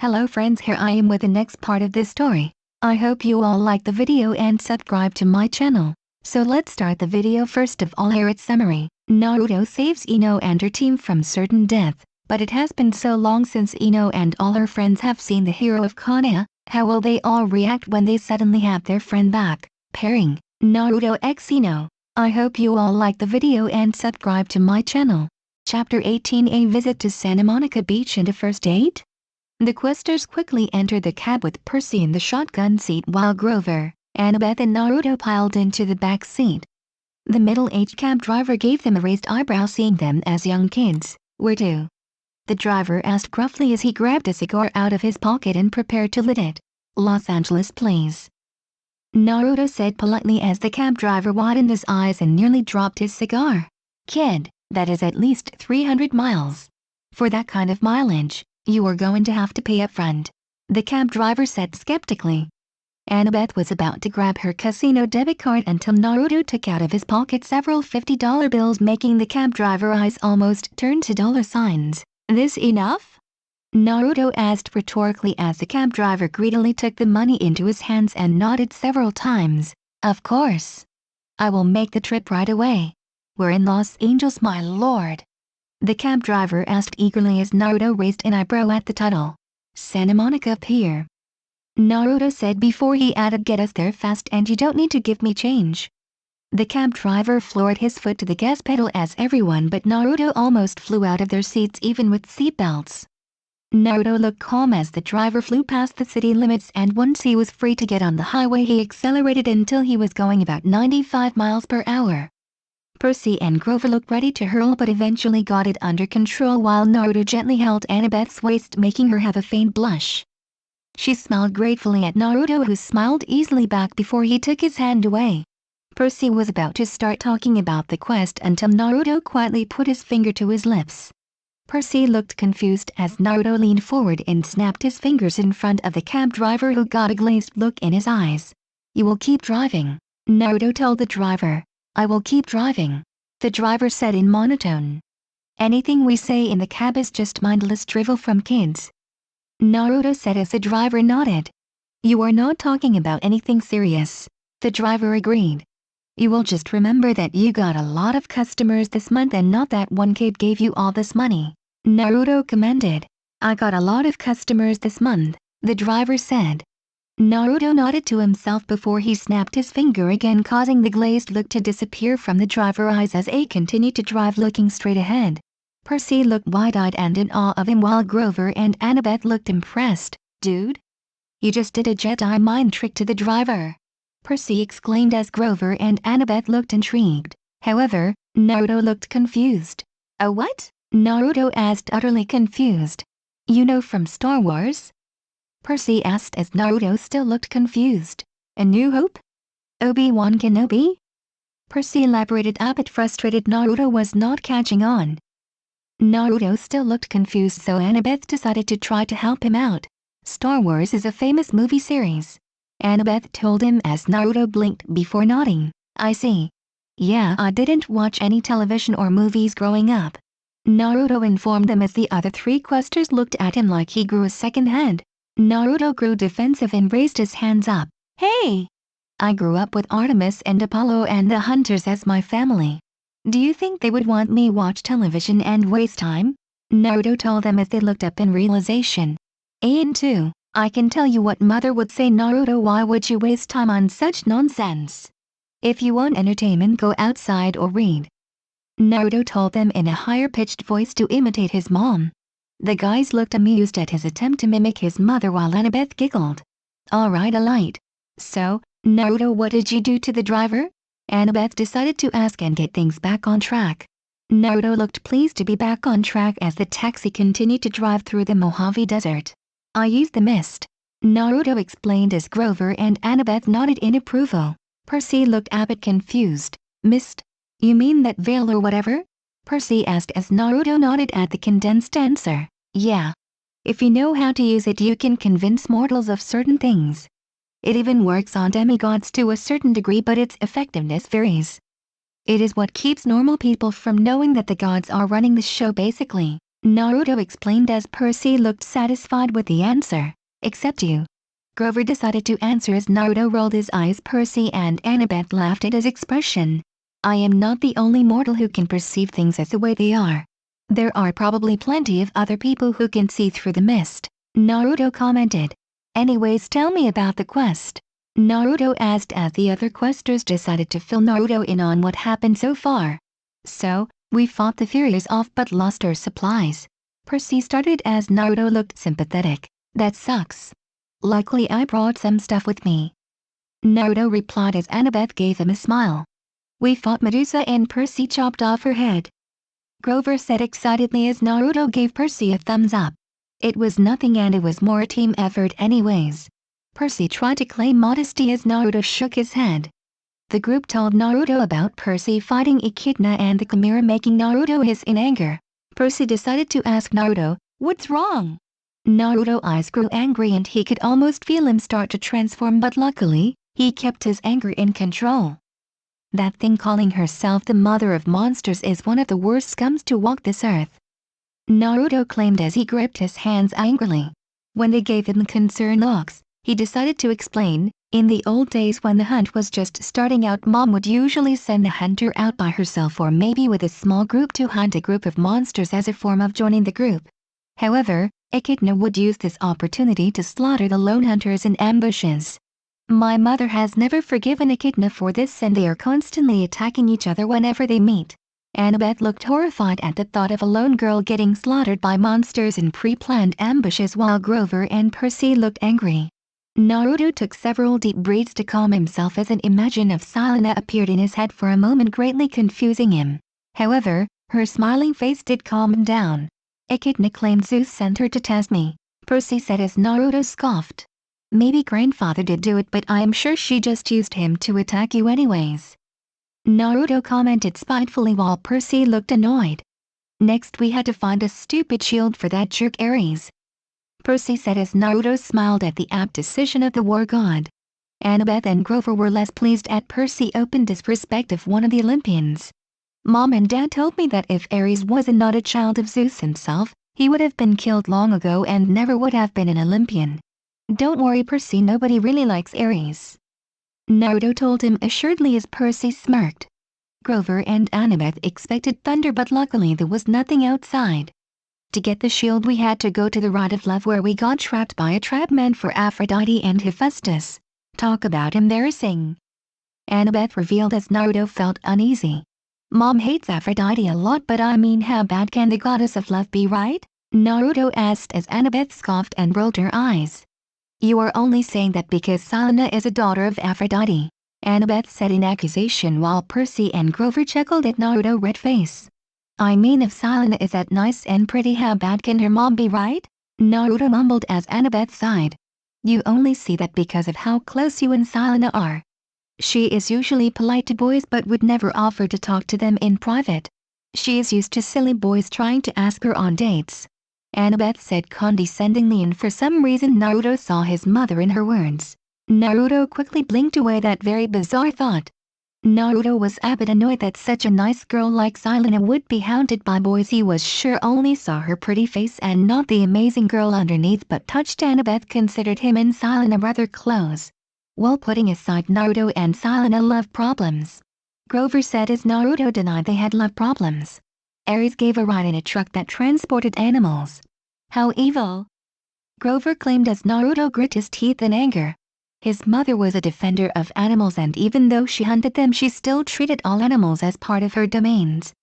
Hello friends, here I am with the next part of this story. I hope you all like the video and subscribe to my channel. So let's start the video. First of all, here its summary. Naruto saves Ino and her team from certain death, but it has been so long since Ino and all her friends have seen the hero of Konoha. How will they all react when they suddenly have their friend back? Pairing Naruto x Ino. I hope you all like the video and subscribe to my channel. Chapter 18, A Visit to Santa Monica Beach and a First Date? The questers quickly entered the cab with Percy in the shotgun seat while Grover, Annabeth and Naruto piled into the back seat. The middle-aged cab driver gave them a raised eyebrow, seeing them as young kids. "Where to?" the driver asked gruffly as he grabbed a cigar out of his pocket and prepared to lit it. "Los Angeles, please," Naruto said politely as the cab driver widened his eyes and nearly dropped his cigar. "Kid, that is at least 300 miles. For that kind of mileage, you are going to have to pay up front," the cab driver said skeptically. Annabeth was about to grab her casino debit card until Naruto took out of his pocket several $50 bills, making the cab driver's eyes almost turn to dollar signs. "This enough?" Naruto asked rhetorically as the cab driver greedily took the money into his hands and nodded several times. "Of course. I will make the trip right away. We're in Los Angeles, my lord," the cab driver asked eagerly as Naruto raised an eyebrow at the title. "Santa Monica Pier," Naruto said before he added, "Get us there fast and you don't need to give me change." The cab driver floored his foot to the gas pedal as everyone but Naruto almost flew out of their seats, even with seatbelts. Naruto looked calm as the driver flew past the city limits, and once he was free to get on the highway he accelerated until he was going about 95 miles per hour. Percy and Grover looked ready to hurl but eventually got it under control while Naruto gently held Annabeth's waist, making her have a faint blush. She smiled gratefully at Naruto, who smiled easily back before he took his hand away. Percy was about to start talking about the quest until Naruto quietly put his finger to his lips. Percy looked confused as Naruto leaned forward and snapped his fingers in front of the cab driver, who got a glazed look in his eyes. "You will keep driving," Naruto told the driver. "I will keep driving," the driver said in monotone. "Anything we say in the cab is just mindless drivel from kids," Naruto said as the driver nodded. "You are not talking about anything serious," the driver agreed. "You will just remember that you got a lot of customers this month and not that one kid gave you all this money," Naruto commended. "I got a lot of customers this month," the driver said. Naruto nodded to himself before he snapped his finger again, causing the glazed look to disappear from the driver's eyes as he continued to drive, looking straight ahead. Percy looked wide-eyed and in awe of him while Grover and Annabeth looked impressed. "Dude, you just did a Jedi mind trick to the driver," Percy exclaimed as Grover and Annabeth looked intrigued. However, Naruto looked confused. "A what?" Naruto asked, utterly confused. "You know from Star Wars?" Percy asked as Naruto still looked confused. "A New Hope? Obi-Wan Kenobi?" Percy elaborated, but frustrated Naruto was not catching on. Naruto still looked confused, so Annabeth decided to try to help him out. "Star Wars is a famous movie series," Annabeth told him as Naruto blinked before nodding. "I see. Yeah, I didn't watch any television or movies growing up," Naruto informed them as the other three questers looked at him like he grew a second head. Naruto grew defensive and raised his hands up. "Hey! I grew up with Artemis and Apollo and the Hunters as my family. Do you think they would want me watch television and waste time?" Naruto told them as they looked up in realization. "And two, I can tell you what mother would say, Naruto. Why would you waste time on such nonsense? If you want entertainment, go outside or read," Naruto told them in a higher-pitched voice to imitate his mom. The guys looked amused at his attempt to mimic his mother while Annabeth giggled. "Alright, alright. So, Naruto, what did you do to the driver?" Annabeth decided to ask and get things back on track. Naruto looked pleased to be back on track as the taxi continued to drive through the Mojave Desert. "I used the mist," Naruto explained as Grover and Annabeth nodded in approval. Percy looked a bit confused. "Mist? You mean that veil or whatever?" Percy asked as Naruto nodded at the condensed answer. "Yeah. If you know how to use it, you can convince mortals of certain things. It even works on demigods to a certain degree, but its effectiveness varies. It is what keeps normal people from knowing that the gods are running the show, basically." Naruto explained as Percy looked satisfied with the answer. Except you. Grover decided to answer as Naruto rolled his eyes. Percy and Annabeth laughed at his expression. I am not the only mortal who can perceive things as the way they are. There are probably plenty of other people who can see through the mist, Naruto commented. Anyways, tell me about the quest, Naruto asked as the other questers decided to fill Naruto in on what happened so far. So, we fought the Furious off but lost our supplies. Percy started as Naruto looked sympathetic. That sucks. Luckily I brought some stuff with me, Naruto replied as Annabeth gave him a smile. We fought Medusa and Percy chopped off her head, Grover said excitedly as Naruto gave Percy a thumbs up. It was nothing and it was more a team effort anyways. Percy tried to claim modesty as Naruto shook his head. The group told Naruto about Percy fighting Echidna and the Chimera making Naruto hiss in anger. Percy decided to ask Naruto, what's wrong? Naruto's eyes grew angry and he could almost feel him start to transform, but luckily, he kept his anger in control. That thing calling herself the mother of monsters is one of the worst scums to walk this earth, Naruto claimed as he gripped his hands angrily. When they gave him concerned looks, he decided to explain, in the old days when the hunt was just starting out, Mom would usually send the hunter out by herself or maybe with a small group to hunt a group of monsters as a form of joining the group. However, Echidna would use this opportunity to slaughter the lone hunters in ambushes. My mother has never forgiven Echidna for this and they are constantly attacking each other whenever they meet. Annabeth looked horrified at the thought of a lone girl getting slaughtered by monsters in pre-planned ambushes while Grover and Percy looked angry. Naruto took several deep breaths to calm himself as an image of Selena appeared in his head for a moment, greatly confusing him. However, her smiling face did calm him down. Echidna claimed Zeus sent her to test me, Percy said as Naruto scoffed. Maybe grandfather did do it, but I am sure she just used him to attack you anyways, Naruto commented spitefully while Percy looked annoyed. Next we had to find a stupid shield for that jerk Ares, Percy said as Naruto smiled at the apt decision of the war god. Annabeth and Grover were less pleased at Percy's open disrespect of one of the Olympians. Mom and Dad told me that if Ares was not a child of Zeus himself, he would have been killed long ago and never would have been an Olympian. Don't worry Percy, nobody really likes Ares, Naruto told him assuredly as Percy smirked. Grover and Annabeth expected thunder, but luckily there was nothing outside. To get the shield we had to go to the Ride of Love where we got trapped by a trap meant for Aphrodite and Hephaestus. Talk about embarrassing, Annabeth revealed as Naruto felt uneasy. Mom hates Aphrodite a lot, but I mean, how bad can the goddess of love be, right? Naruto asked as Annabeth scoffed and rolled her eyes. You are only saying that because Selena is a daughter of Aphrodite, Annabeth said in accusation while Percy and Grover chuckled at Naruto's red face. I mean, if Selena is that nice and pretty, how bad can her mom be, right? Naruto mumbled as Annabeth sighed. You only see that because of how close you and Selena are. She is usually polite to boys but would never offer to talk to them in private. She is used to silly boys trying to ask her on dates, Annabeth said condescendingly, and for some reason Naruto saw his mother in her words. Naruto quickly blinked away that very bizarre thought. Naruto was a bit annoyed that such a nice girl like Selena would be hounded by boys he was sure only saw her pretty face and not the amazing girl underneath, but touched Annabeth considered him and Selena rather close. While putting aside Naruto and Selena love problems, Grover said as Naruto denied they had love problems. Ares gave a ride in a truck that transported animals. How evil, Grover claimed as Naruto grit his teeth in anger. His mother was a defender of animals and even though she hunted them she still treated all animals as part of her domains.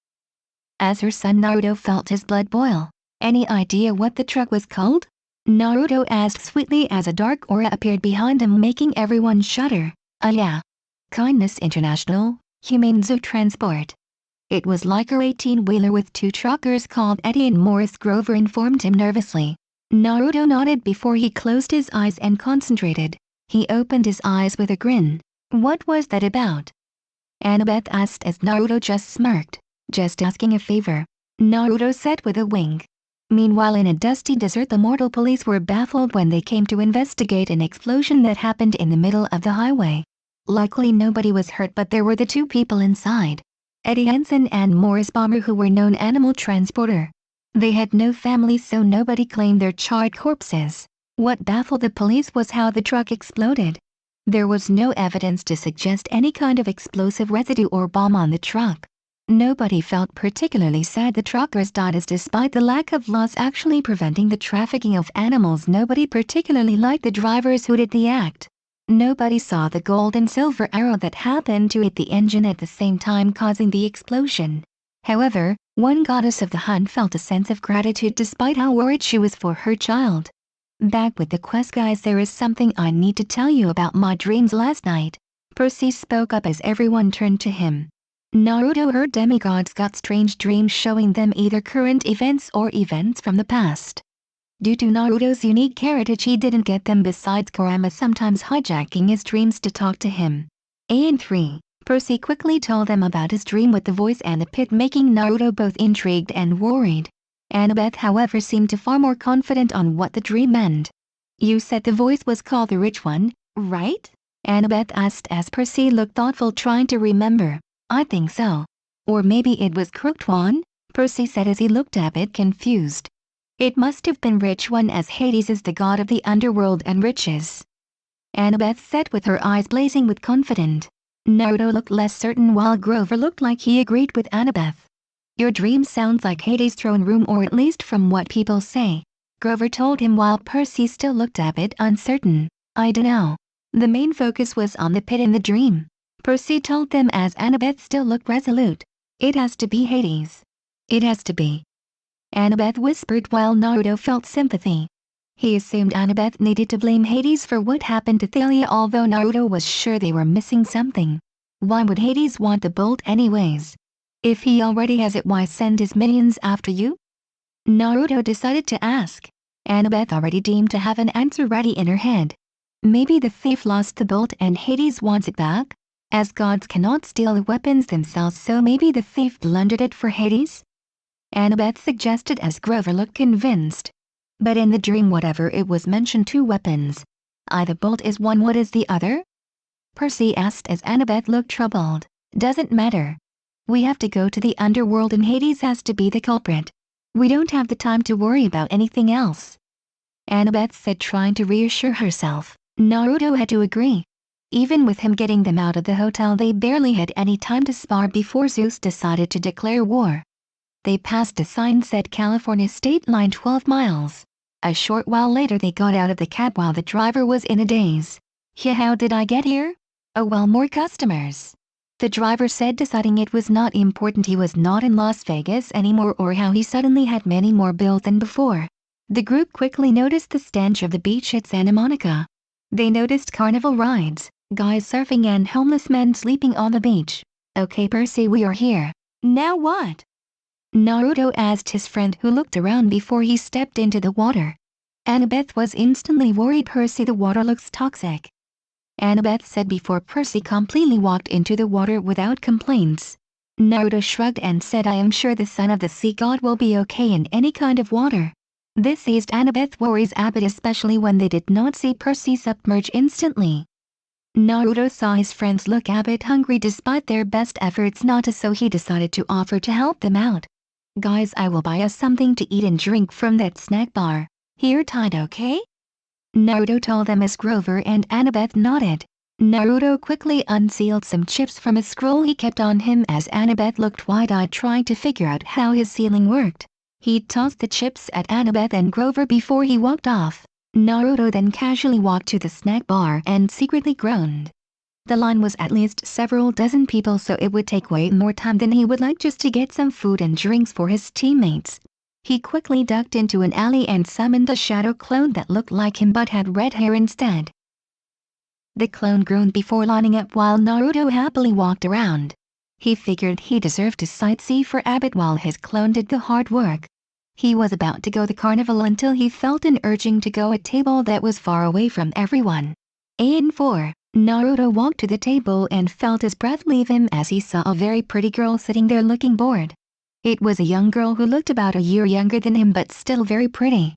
As her son Naruto felt his blood boil. Any idea what the truck was called? Naruto asked sweetly as a dark aura appeared behind him making everyone shudder. Yeah. Kindness International, Humane Zoo Transport. It was like a 18-wheeler with 2 truckers called Eddie and Morris, Grover informed him nervously. Naruto nodded before he closed his eyes and concentrated. He opened his eyes with a grin. What was that about? Annabeth asked as Naruto just smirked. Just asking a favor, Naruto said with a wink. Meanwhile, in a dusty desert, the mortal police were baffled when they came to investigate an explosion that happened in the middle of the highway. Luckily nobody was hurt, but there were the 2 people inside, Eddie Hansen and Morris Bomber, who were known animal transporter. They had no family, so nobody claimed their charred corpses. What baffled the police was how the truck exploded. There was no evidence to suggest any kind of explosive residue or bomb on the truck. Nobody felt particularly sad the truckers died, as despite the lack of laws actually preventing the trafficking of animals, nobody particularly liked the drivers who did the act. Nobody saw the gold and silver arrow that happened to hit the engine at the same time, causing the explosion. However, one goddess of the hunt felt a sense of gratitude despite how worried she was for her child. Back with the quest, guys, there is something I need to tell you about my dreams last night. Percy spoke up as everyone turned to him. Naruto heard demigods got strange dreams showing them either current events or events from the past. Due to Naruto's unique heritage, he didn't get them, besides Kurama sometimes hijacking his dreams to talk to him. And 3. Percy quickly told them about his dream with the voice and the pit, making Naruto both intrigued and worried. Annabeth, however, seemed far more confident on what the dream meant. "You said the voice was called the Rich One, right?" Annabeth asked as Percy looked thoughtful, trying to remember. "I think so. Or maybe it was Crooked One," Percy said as he looked a bit confused. "It must have been Rich One, as Hades is the god of the underworld and riches," Annabeth said with her eyes blazing with confidence. Naruto looked less certain while Grover looked like he agreed with Annabeth. "Your dream sounds like Hades' throne room, or at least from what people say," Grover told him while Percy still looked a bit uncertain. "I dunno. The main focus was on the pit in the dream," Percy told them as Annabeth still looked resolute. "It has to be Hades. It has to be," Annabeth whispered while Naruto felt sympathy. He assumed Annabeth needed to blame Hades for what happened to Thalia, although Naruto was sure they were missing something. Why would Hades want the bolt anyways? If he already has it, why send his minions after you? Naruto decided to ask. Annabeth already deemed to have an answer ready in her head. Maybe the thief lost the bolt and Hades wants it back? As gods cannot steal the weapons themselves, so maybe the thief plundered it for Hades? Annabeth suggested as Grover looked convinced. But in the dream, whatever it was, mentioned 2 weapons. "The bolt is one, what is the other?" Percy asked as Annabeth looked troubled. "Doesn't matter. We have to go to the underworld and Hades has to be the culprit. We don't have the time to worry about anything else," Annabeth said, trying to reassure herself. Naruto had to agree. Even with him getting them out of the hotel, they barely had any time to spar before Zeus decided to declare war. They passed a sign said California State Line 12 miles. A short while later they got out of the cab while the driver was in a daze. "Yeah, how did I get here?" "Oh well, more customers," the driver said, deciding it was not important he was not in Las Vegas anymore or how he suddenly had many more bills than before. The group quickly noticed the stench of the beach at Santa Monica. They noticed carnival rides, guys surfing and homeless men sleeping on the beach. "Okay Percy, we are here. Now what?" Naruto asked his friend, who looked around before he stepped into the water. Annabeth was instantly worried. "Percy, the water looks toxic," Annabeth said before Percy completely walked into the water without complaints. Naruto shrugged and said, "I am sure the son of the sea god will be okay in any kind of water." This eased Annabeth's worries a bit, especially when they did not see Percy submerge instantly. Naruto saw his friends look a bit hungry despite their best efforts not to, so he decided to offer to help them out. "Guys, I will buy us something to eat and drink from that snack bar here tide, okay?" Naruto told them as Grover and Annabeth nodded. Naruto quickly unsealed some chips from a scroll he kept on him as Annabeth looked wide-eyed trying to figure out how his sealing worked. He tossed the chips at Annabeth and Grover before he walked off. Naruto then casually walked to the snack bar and secretly groaned. The line was at least several dozen people, so it would take way more time than he would like just to get some food and drinks for his teammates. He quickly ducked into an alley and summoned a shadow clone that looked like him but had red hair instead. The clone groaned before lining up while Naruto happily walked around. He figured he deserved to sightsee for a bit while his clone did the hard work. He was about to go the carnival until he felt an urging to go a table that was far away from everyone. And 4. Naruto walked to the table and felt his breath leave him as he saw a very pretty girl sitting there looking bored. It was a young girl who looked about a year younger than him but still very pretty.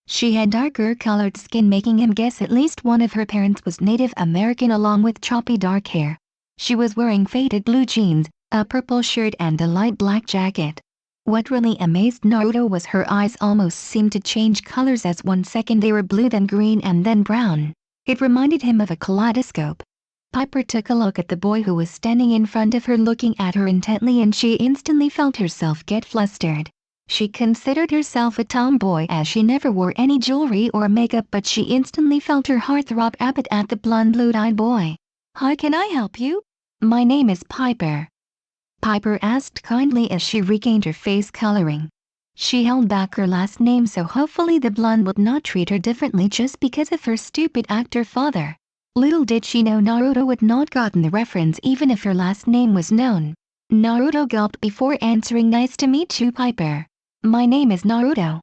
She had darker colored skin, making him guess at least one of her parents was Native American, along with choppy dark hair. She was wearing faded blue jeans, a purple shirt and a light black jacket. What really amazed Naruto was her eyes almost seemed to change colors, as one second they were blue, then green, and then brown. It reminded him of a kaleidoscope. Piper took a look at the boy who was standing in front of her, looking at her intently, and she instantly felt herself get flustered. She considered herself a tomboy as she never wore any jewelry or makeup, but she instantly felt her heart throb a bit at the blonde blue-eyed boy. "Hi, can I help you? My name is Piper," Piper asked kindly as she regained her face coloring. She held back her last name, so hopefully the blonde would not treat her differently just because of her stupid actor father. Little did she know Naruto would not gotten the reference even if her last name was known. Naruto gulped before answering. "Nice to meet you, Piper. My name is Naruto,"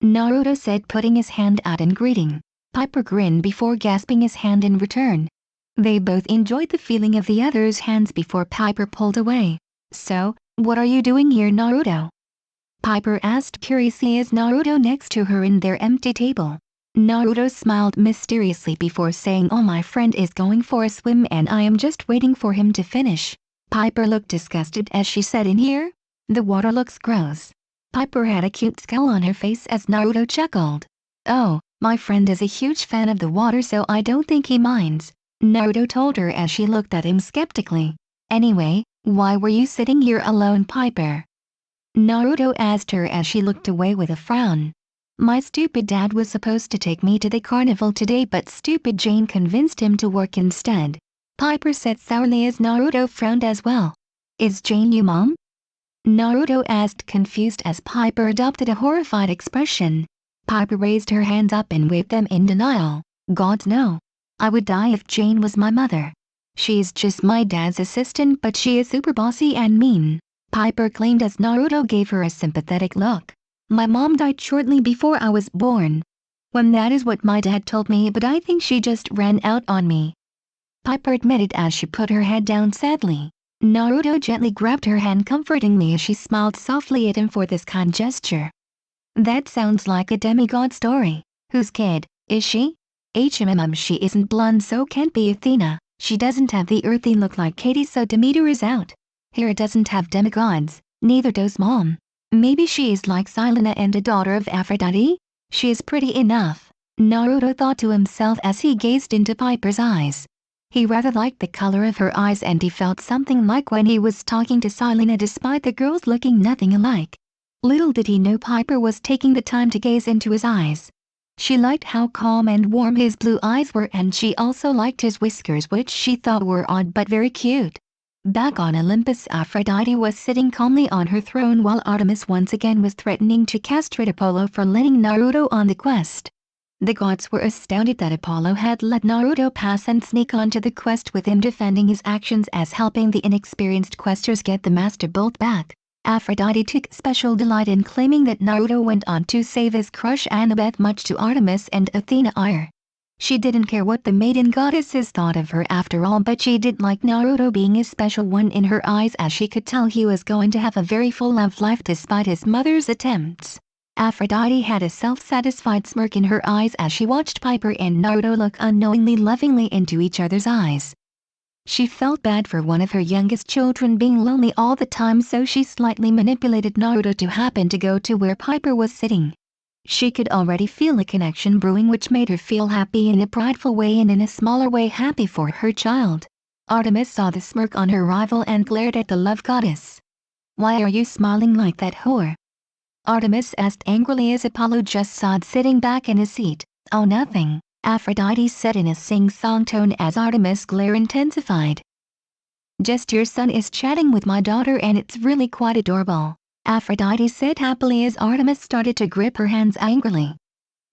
Naruto said, putting his hand out in greeting. Piper grinned before gasping his hand in return. They both enjoyed the feeling of the other's hands before Piper pulled away. "So, what are you doing here, Naruto?" Piper asked curiously as Naruto next to her in their empty table. Naruto smiled mysteriously before saying, "Oh, my friend is going for a swim and I am just waiting for him to finish." Piper looked disgusted as she said, "In here? The water looks gross." Piper had a cute scowl on her face as Naruto chuckled. "Oh, my friend is a huge fan of the water, so I don't think he minds," Naruto told her as she looked at him skeptically. "Anyway, why were you sitting here alone, Piper?" Naruto asked her as she looked away with a frown. "My stupid dad was supposed to take me to the carnival today, but stupid Jane convinced him to work instead," Piper said sourly as Naruto frowned as well. "Is Jane your mom?" Naruto asked, confused as Piper adopted a horrified expression. Piper raised her hands up and waved them in denial. "God, no. I would die if Jane was my mother. She's just my dad's assistant, but she is super bossy and mean," Piper claimed as Naruto gave her a sympathetic look. "My mom died shortly before I was born. When that is what my dad told me, but I think she just ran out on me," Piper admitted as she put her head down sadly. Naruto gently grabbed her hand comfortingly as she smiled softly at him for this kind gesture. "That sounds like a demigod story. Whose kid is she?" She isn't blonde, so can't be Athena. She doesn't have the earthy look like Katie, so Demeter is out. Hera doesn't have demigods, neither does Mom. Maybe she is like Silena and a daughter of Aphrodite? She is pretty enough," Naruto thought to himself as he gazed into Piper's eyes. He rather liked the color of her eyes, and he felt something like when he was talking to Silena, despite the girls looking nothing alike. Little did he know Piper was taking the time to gaze into his eyes. She liked how calm and warm his blue eyes were, and she also liked his whiskers, which she thought were odd but very cute. Back on Olympus, Aphrodite was sitting calmly on her throne while Artemis once again was threatening to castrate Apollo for letting Naruto on the quest. The gods were astounded that Apollo had let Naruto pass and sneak onto the quest, with him defending his actions as helping the inexperienced questers get the Master Bolt back. Aphrodite took special delight in claiming that Naruto went on to save his crush Annabeth, much to Artemis and Athena's ire. She didn't care what the maiden goddesses thought of her after all, but she did like Naruto being a special one in her eyes, as she could tell he was going to have a very full love life despite his mother's attempts. Aphrodite had a self-satisfied smirk in her eyes as she watched Piper and Naruto look unknowingly lovingly into each other's eyes. She felt bad for one of her youngest children being lonely all the time, so she slightly manipulated Naruto to happen to go to where Piper was sitting. She could already feel a connection brewing, which made her feel happy in a prideful way and in a smaller way happy for her child. Artemis saw the smirk on her rival and glared at the love goddess. "Why are you smiling like that, whore?" Artemis asked angrily as Apollo just sat sitting back in his seat. "Oh, nothing," Aphrodite said in a sing-song tone as Artemis' glare intensified. "Just your son is chatting with my daughter and it's really quite adorable," Aphrodite said happily as Artemis started to grip her hands angrily.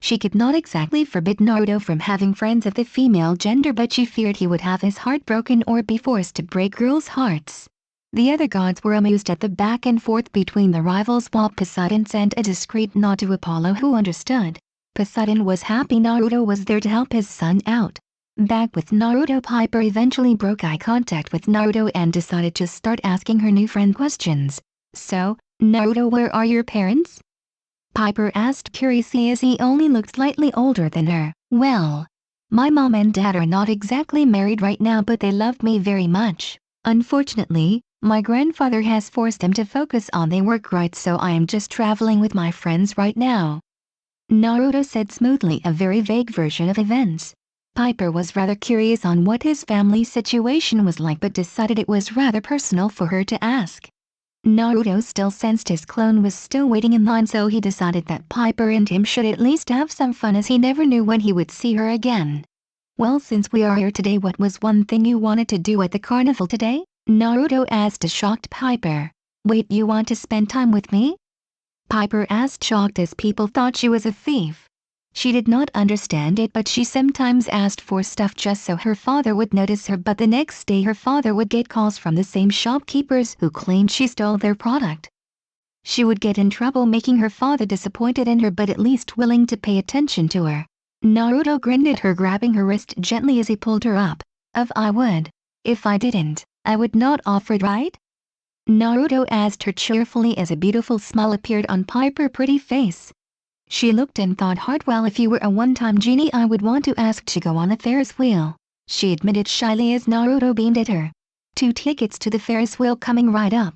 She could not exactly forbid Naruto from having friends of the female gender, but she feared he would have his heart broken or be forced to break girls' hearts. The other gods were amused at the back and forth between the rivals, while Poseidon sent a discreet nod to Apollo, who understood. Poseidon was happy Naruto was there to help his son out. Back with Naruto, Piper eventually broke eye contact with Naruto and decided to start asking her new friend questions. "So, Naruto, where are your parents?" Piper asked curiously as he only looked slightly older than her. "Well, my mom and dad are not exactly married right now, but they loved me very much. Unfortunately, My grandfather has forced him to focus on their work, right, so I am just traveling with my friends right now," Naruto said smoothly, a very vague version of events. Piper was rather curious on what his family situation was like but decided it was rather personal for her to ask. Naruto still sensed his clone was still waiting in line, so he decided that Piper and him should at least have some fun, as he never knew when he would see her again. "Well, since we are here today, what was one thing you wanted to do at the carnival today?" Naruto asked a shocked Piper. "Wait, you want to spend time with me?" Piper asked, shocked as people thought she was a thief. She did not understand it, but she sometimes asked for stuff just so her father would notice her, but the next day her father would get calls from the same shopkeepers who claimed she stole their product. She would get in trouble, making her father disappointed in her but at least willing to pay attention to her. Naruto grinned at her, grabbing her wrist gently as he pulled her up. I would. If I didn't, I would not offer it, right?" Naruto asked her cheerfully as a beautiful smile appeared on Piper's pretty face. She looked and thought hard. "Well, if you were a one-time genie, I would want to ask to go on a Ferris wheel," she admitted shyly as Naruto beamed at her. "2 tickets to the Ferris wheel coming right up,"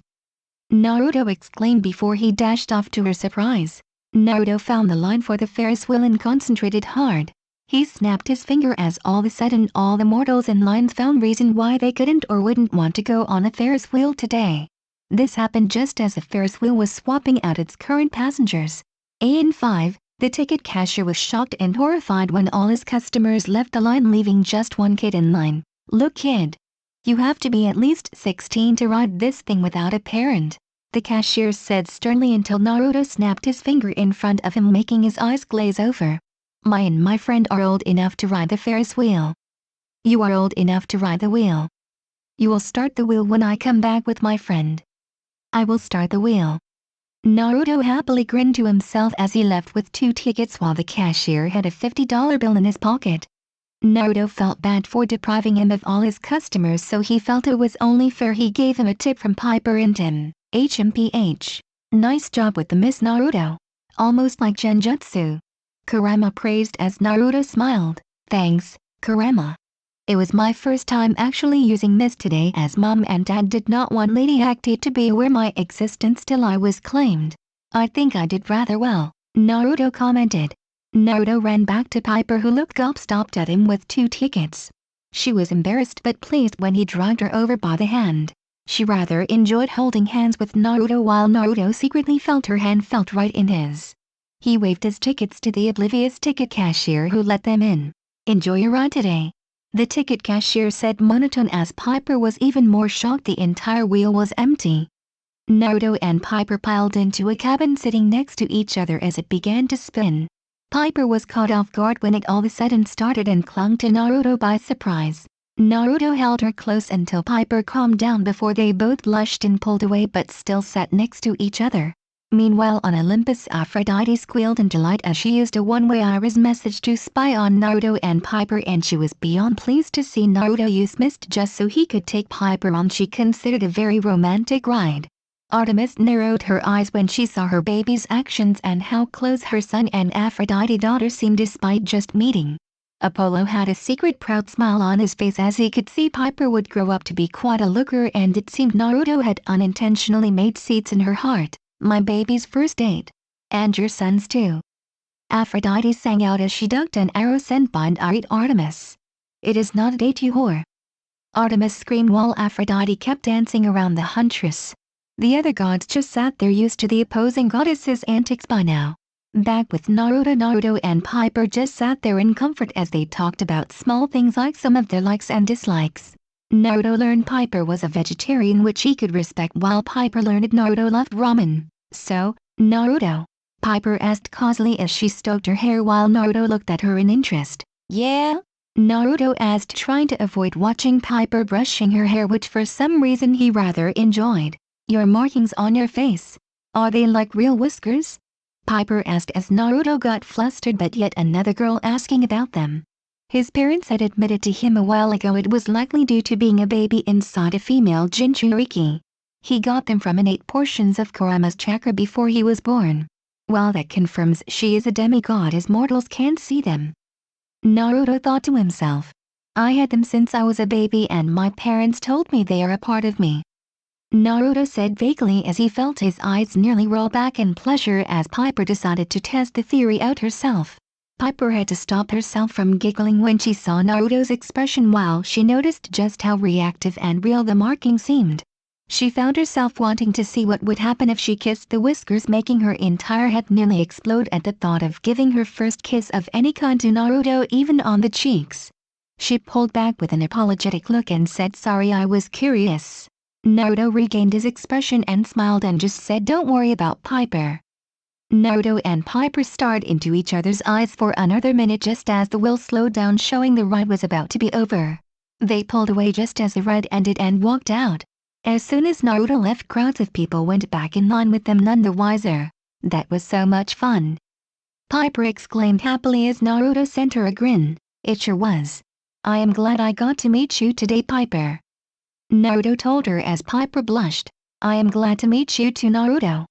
Naruto exclaimed before he dashed off. To her surprise, Naruto found the line for the Ferris wheel and concentrated hard. He snapped his finger as all of a sudden all the mortals in line found reason why they couldn't or wouldn't want to go on a Ferris wheel today. This happened just as the Ferris wheel was swapping out its current passengers. In 5, the ticket cashier was shocked and horrified when all his customers left the line, leaving just one kid in line. "Look, kid, you have to be at least 16 to ride this thing without a parent," the cashier said sternly until Naruto snapped his finger in front of him, making his eyes glaze over. "Me and my friend are old enough to ride the Ferris wheel." "You are old enough to ride the wheel. You will start the wheel when I come back with my friend." "I will start the wheel." Naruto happily grinned to himself as he left with 2 tickets while the cashier had a $50 bill in his pocket. Naruto felt bad for depriving him of all his customers, so he felt it was only fair he gave him a tip from Piper and him. HMPH. "Nice job with the Miss Naruto. Almost like Genjutsu," Kurama praised as Naruto smiled. "Thanks, Kurama. It was my first time actually using this today, as Mom and Dad did not want Lady Acti to be aware my existence till I was claimed. I think I did rather well," Naruto commented. Naruto ran back to Piper, who looked gobstopped at him with 2 tickets. She was embarrassed but pleased when he dragged her over by the hand. She rather enjoyed holding hands with Naruto, while Naruto secretly felt her hand felt right in his. He waved his tickets to the oblivious ticket cashier, who let them in. "Enjoy your ride today," the ticket cashier said monotone as Piper was even more shocked. The entire wheel was empty. Naruto and Piper piled into a cabin sitting next to each other as it began to spin. Piper was caught off guard when it all of a sudden started and clung to Naruto by surprise. Naruto held her close until Piper calmed down before they both blushed and pulled away, but still sat next to each other. Meanwhile on Olympus, Aphrodite squealed in delight as she used a one-way iris message to spy on Naruto and Piper, and she was beyond pleased to see Naruto use mist just so he could take Piper on she considered a very romantic ride. Artemis narrowed her eyes when she saw her baby's actions and how close her son and Aphrodite daughter seemed despite just meeting. Apollo had a secret proud smile on his face as he could see Piper would grow up to be quite a looker, and it seemed Naruto had unintentionally made seats in her heart. "My baby's first date. And your son's too," Aphrodite sang out as she ducked an arrow sent by Artemis. "It is not a date, you whore," Artemis screamed while Aphrodite kept dancing around the huntress. The other gods just sat there, used to the opposing goddesses' antics by now. Back with Naruto and Piper just sat there in comfort as they talked about small things like some of their likes and dislikes. Naruto learned Piper was a vegetarian, which he could respect, while Piper learned Naruto loved ramen. "So, Naruto?" Piper asked causally as she stroked her hair while Naruto looked at her in interest. "Yeah?" Naruto asked, trying to avoid watching Piper brushing her hair, which for some reason he rather enjoyed. "Your markings on your face, are they like real whiskers?" Piper asked as Naruto got flustered but yet another girl asking about them. His parents had admitted to him a while ago it was likely due to being a baby inside a female Jinchuriki. He got them from innate portions of Kurama's chakra before he was born. Well, that confirms she is a demigod as mortals can't see them. Naruto thought to himself. "I had them since I was a baby and my parents told me they are a part of me." Naruto said vaguely as he felt his eyes nearly roll back in pleasure as Piper decided to test the theory out herself. Piper had to stop herself from giggling when she saw Naruto's expression while she noticed just how reactive and real the marking seemed. She found herself wanting to see what would happen if she kissed the whiskers, making her entire head nearly explode at the thought of giving her first kiss of any kind to Naruto, even on the cheeks. She pulled back with an apologetic look and said, "Sorry, I was curious." Naruto regained his expression and smiled and just said, "Don't worry about Piper." Naruto and Piper stared into each other's eyes for another minute just as the wheel slowed down, showing the ride was about to be over. They pulled away just as the ride ended and walked out. As soon as Naruto left, crowds of people went back in line with them, none the wiser. "That was so much fun," Piper exclaimed happily as Naruto sent her a grin. "It sure was. I am glad I got to meet you today, Piper," Naruto told her as Piper blushed. "I am glad to meet you too, Naruto,"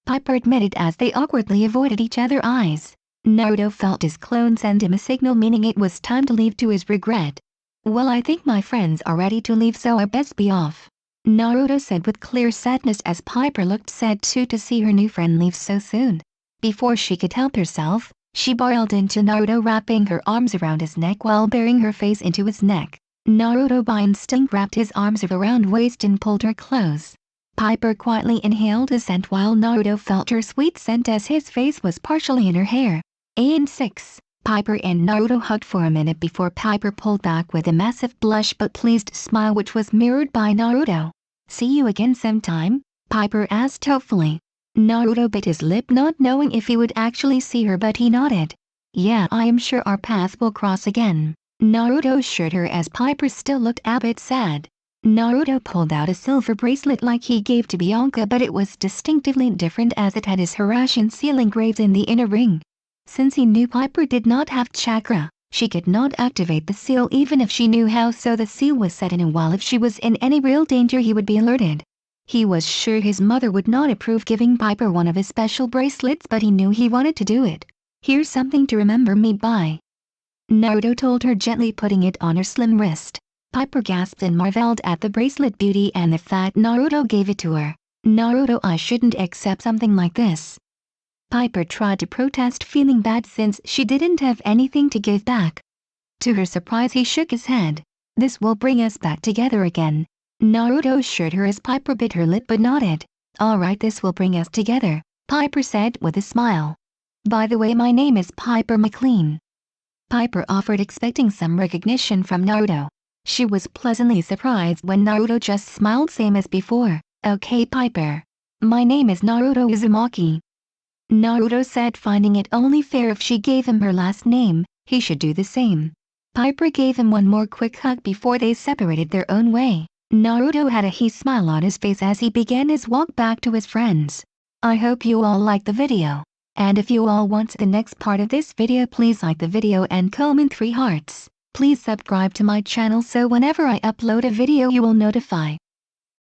Piper admitted as they awkwardly avoided each other's eyes. Naruto felt his clone send him a signal meaning it was time to leave, to his regret. "Well, I think my friends are ready to leave, so I best be off," Naruto said with clear sadness as Piper looked sad too to see her new friend leave so soon. Before she could help herself, she barreled into Naruto, wrapping her arms around his neck while burying her face into his neck. Naruto by instinct wrapped his arms around her waist and pulled her close. Piper quietly inhaled his scent while Naruto felt her sweet scent as his face was partially in her hair. And 6. Piper and Naruto hugged for a minute before Piper pulled back with a massive blush but pleased smile which was mirrored by Naruto. "See you again sometime?" Piper asked hopefully. Naruto bit his lip, not knowing if he would actually see her, but he nodded. "Yeah, I am sure our paths will cross again," Naruto assured her as Piper still looked a bit sad. Naruto pulled out a silver bracelet like he gave to Bianca, but it was distinctively different as it had his Hiraishin seal engraved in the inner ring. Since he knew Piper did not have chakra, she could not activate the seal even if she knew how, so the seal was set in, and while if she was in any real danger he would be alerted. He was sure his mother would not approve giving Piper one of his special bracelets, but he knew he wanted to do it. "Here's something to remember me by," Naruto told her, gently putting it on her slim wrist. Piper gasped and marveled at the bracelet beauty and the fact Naruto gave it to her. "Naruto, I shouldn't accept something like this." Piper tried to protest, feeling bad since she didn't have anything to give back. To her surprise, he shook his head. "This will bring us back together again," Naruto assured her as Piper bit her lip but nodded. "All right, this will bring us together," Piper said with a smile. "By the way, my name is Piper McLean," Piper offered, expecting some recognition from Naruto. She was pleasantly surprised when Naruto just smiled same as before. "Okay, Piper. My name is Naruto Uzumaki," Naruto said, finding it only fair if she gave him her last name, he should do the same. Piper gave him one more quick hug before they separated their own way. Naruto had a smile on his face as he began his walk back to his friends. I hope you all liked the video. And if you all want the next part of this video, please like the video and comment 3 hearts. Please subscribe to my channel so whenever I upload a video you will notify.